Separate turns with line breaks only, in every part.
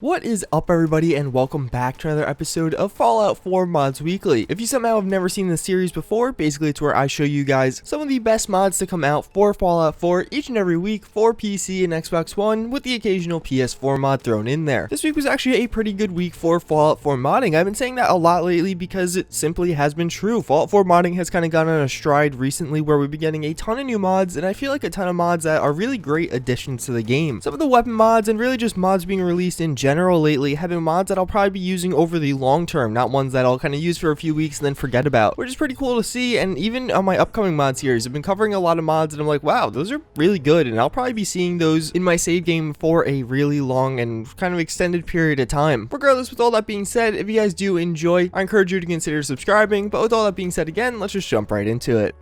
What is up, everybody, and welcome back to another episode of Fallout 4 Mods Weekly. If you somehow have never seen this series before, basically it's where I show you guys some of the best mods to come out for Fallout 4 each and every week for PC and Xbox One, with the occasional PS4 mod thrown in there. This week was actually a pretty good week for Fallout 4 modding. I've been saying that a lot lately because it simply has been true. Fallout 4 modding has kind of gone on a stride recently where we've been getting a ton of new mods, and I feel like a ton of mods that are really great additions to the game. Some of the weapon mods and really just mods being released in general lately have been mods that I'll probably be using over the long term, not ones that I'll kind of use for a few weeks and then forget about, which is pretty cool to see. And even on my upcoming mod series, I've been covering a lot of mods and I'm like, wow, those are really good, and I'll probably be seeing those in my save game for a really long and kind of extended period of time. Regardless, with all that being said, if you guys do enjoy, I encourage you to consider subscribing. But with all that being said, again, let's just jump right into it.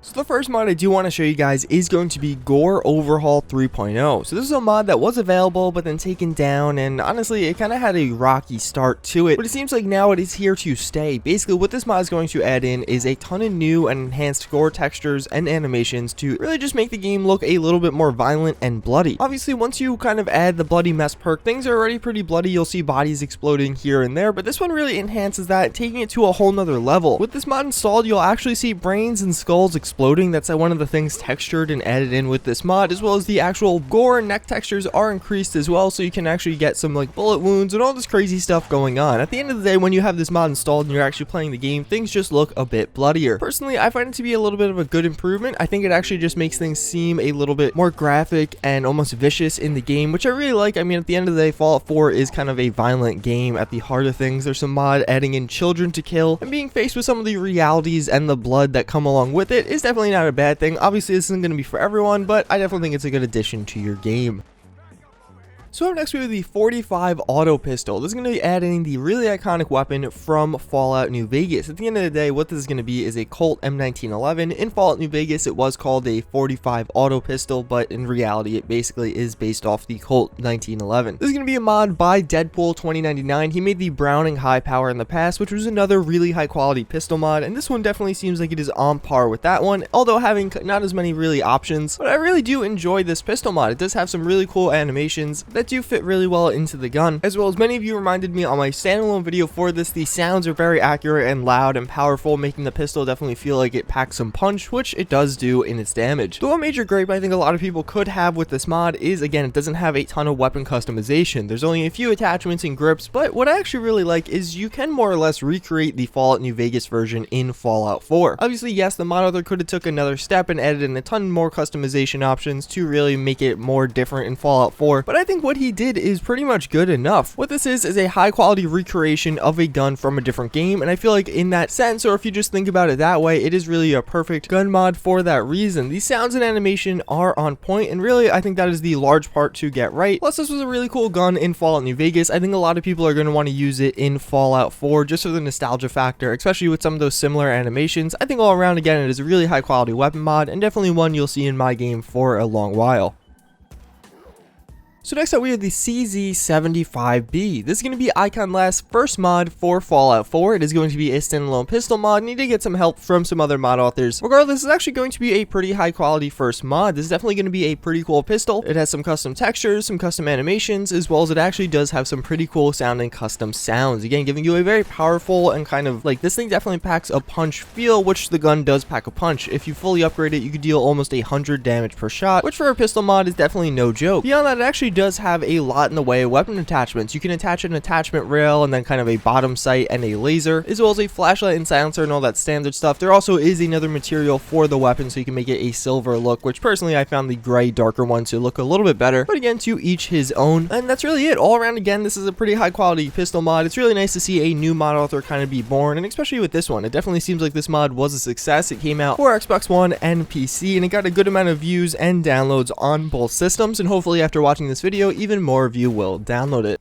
So the first mod I do want to show you guys is going to be Gore Overhaul 3.0. So this is a mod that was available but then taken down, and honestly it kind of had a rocky start to it, but it seems like now it is here to stay. Basically what this mod is going to add in is a ton of new and enhanced gore textures and animations to really just make the game look a little bit more violent and bloody. Obviously once you kind of add the bloody mess perk, things are already pretty bloody. You'll see bodies exploding here and there, but this one really enhances that, taking it to a whole nother level. With this mod installed, you'll actually see brains and skulls exploding. That's one of the things textured and added in with this mod, as well as the actual gore and neck textures are increased as well, so you can actually get some like bullet wounds and all this crazy stuff going on. At the end of the day, when you have this mod installed and you're actually playing the game, things just look a bit bloodier. Personally, I find it to be a little bit of a good improvement. I think it actually just makes things seem a little bit more graphic and almost vicious in the game, which I really like. I mean, at the end of the day, Fallout 4 is kind of a violent game at the heart of things. There's some mod adding in children to kill, and being faced with some of the realities and the blood that come along with it is definitely not a bad thing. Obviously this isn't going to be for everyone, but I definitely think it's a good addition to your game. So up next we have the 45 auto pistol. This is going to be adding the really iconic weapon from Fallout New Vegas. At the end of the day, what this is going to be is a Colt M1911. In Fallout New Vegas, it was called a 45 auto pistol, but in reality, it basically is based off the Colt 1911. This is going to be a mod by Deadpool 2099. He made the Browning High Power in the past, which was another really high quality pistol mod, and this one definitely seems like it is on par with that one, although having not as many really options. But I really do enjoy this pistol mod. It does have some really cool animations that do fit really well into the gun, as well as many of you reminded me on my standalone video for this. The sounds are very accurate and loud and powerful, making the pistol definitely feel like it packs some punch, which it does do in its damage. The one major gripe I think a lot of people could have with this mod is, again, it doesn't have a ton of weapon customization. There's only a few attachments and grips, but what I actually really like is you can more or less recreate the Fallout New Vegas version in Fallout 4. Obviously, yes, the mod author could have took another step and added in a ton more customization options to really make it more different in Fallout 4, but I think what he did is pretty much good enough. What this is a high quality recreation of a gun from a different game, and I feel like in that sense, or if you just think about it that way, it is really a perfect gun mod for that reason. These sounds and animation are on point, and really I think that is the large part to get right. Plus this was a really cool gun in Fallout New Vegas. I think a lot of people are going to want to use it in Fallout 4 just for the nostalgia factor, especially with some of those similar animations. I think all around, again, it is a really high quality weapon mod, and definitely one you'll see in my game for a long while. So next up we have the CZ75B. This is going to be Icon first mod for Fallout 4. It is going to be a standalone pistol mod. Need to get some help from some other mod authors. Regardless, this is actually going to be a pretty high quality first mod. This is definitely going to be a pretty cool pistol. It has some custom textures, some custom animations, as well as it actually does have some pretty cool sounding custom sounds. Again, giving you a very powerful and kind of like, this thing definitely packs a punch feel, which the gun does pack a punch. If you fully upgrade it, you could deal almost 100 damage per shot, which for a pistol mod is definitely no joke. Beyond that, it actually does have a lot in the way of weapon attachments. You can attach an attachment rail and then kind of a bottom sight and a laser, as well as a flashlight and silencer and all that standard stuff. There also is another material for the weapon, so you can make it a silver look, which personally I found the gray darker one to look a little bit better, but again, to each his own. And that's really it. All around, again, this is a pretty high quality pistol mod. It's really nice to see a new mod author kind of be born, and especially with this one, it definitely seems like this mod was a success. It came out for Xbox One and PC, and it got a good amount of views and downloads on both systems, and hopefully after watching this video, even more of you will download it.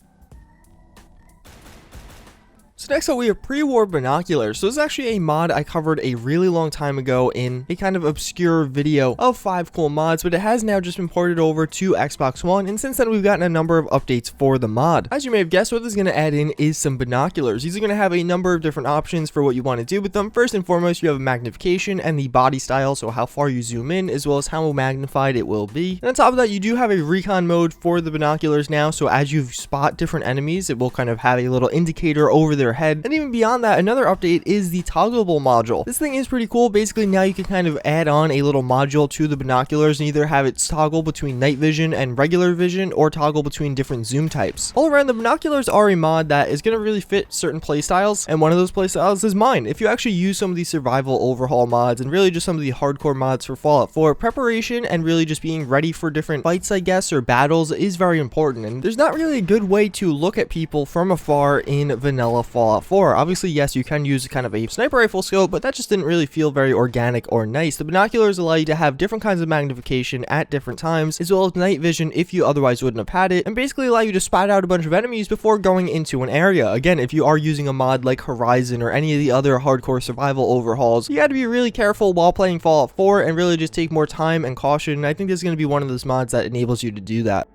So So next up we have PreWar Binoculars. So this is actually a mod I covered a really long time ago in a kind of obscure video of 5 cool mods, but it has now just been ported over to Xbox One, and since then we've gotten a number of updates for the mod. As you may have guessed, what this is going to add in is some binoculars. These are going to have a number of different options for what you want to do with them. First and foremost, you have magnification and the body style, so how far you zoom in as well as how magnified it will be. And on top of that, you do have a recon mode for the binoculars now, so as you spot different enemies, it will kind of have a little indicator over their head. And even beyond that, another update is the toggleable module. This thing is pretty cool. Basically, now you can kind of add on a little module to the binoculars and either have it toggle between night vision and regular vision or toggle between different zoom types. All around, the binoculars are a mod that is going to really fit certain playstyles, and one of those playstyles is mine. If you actually use some of these survival overhaul mods and really just some of the hardcore mods for Fallout 4, preparation and really just being ready for different fights, I guess, or battles is very important, and there's not really a good way to look at people from afar in vanilla Fallout 4. Obviously, yes, you can use kind of a sniper rifle scope, but that just didn't really feel very organic or nice. The binoculars allow you to have different kinds of magnification at different times, as well as night vision if you otherwise wouldn't have had it, and basically allow you to spot out a bunch of enemies before going into an area. Again, if you are using a mod like Horizon or any of the other hardcore survival overhauls, you got to be really careful while playing Fallout 4 and really just take more time and caution, and I think this is going to be one of those mods that enables you to do that.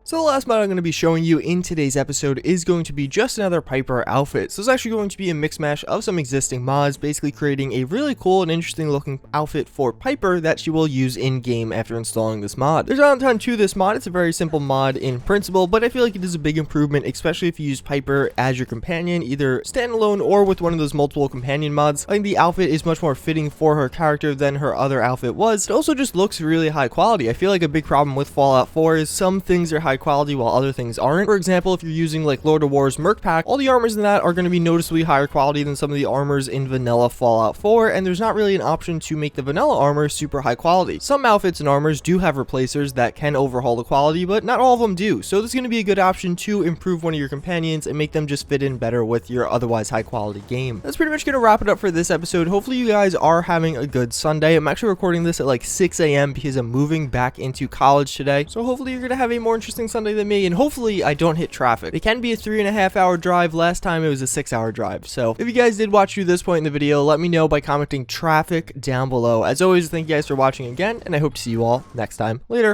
So the last mod I'm going to be showing you in today's episode is going to be just another Piper outfit. So it's actually going to be a mix mash of some existing mods, basically creating a really cool and interesting looking outfit for Piper that she will use in game after installing this mod. There's not a ton to this mod. It's a very simple mod in principle, but I feel like it is a big improvement, especially if you use Piper as your companion, either standalone or with one of those multiple companion mods. I think the outfit is much more fitting for her character than her other outfit was. It also just looks really high quality. I feel like a big problem with Fallout 4 is some things are high quality while other things aren't. For example, if you're using like Lord of War's Merc Pack, all the armors in that are going to be noticeably higher quality than some of the armors in vanilla Fallout 4, and there's not really an option to make the vanilla armor super high quality. Some outfits and armors do have replacers that can overhaul the quality, but not all of them do, so this is going to be a good option to improve one of your companions and make them just fit in better with your otherwise high quality game. That's pretty much going to wrap it up for this episode. Hopefully you guys are having a good Sunday. I'm actually recording this at like 6 a.m. because I'm moving back into college today, so hopefully you're going to have a more interesting Sunday than me, and hopefully I don't hit traffic. It can be a 3.5 hour drive. Last time it was a 6 hour drive. So if you guys did watch through this point in the video, let me know by commenting traffic down below. As always, thank you guys for watching again, and I hope to see you all next time. Later.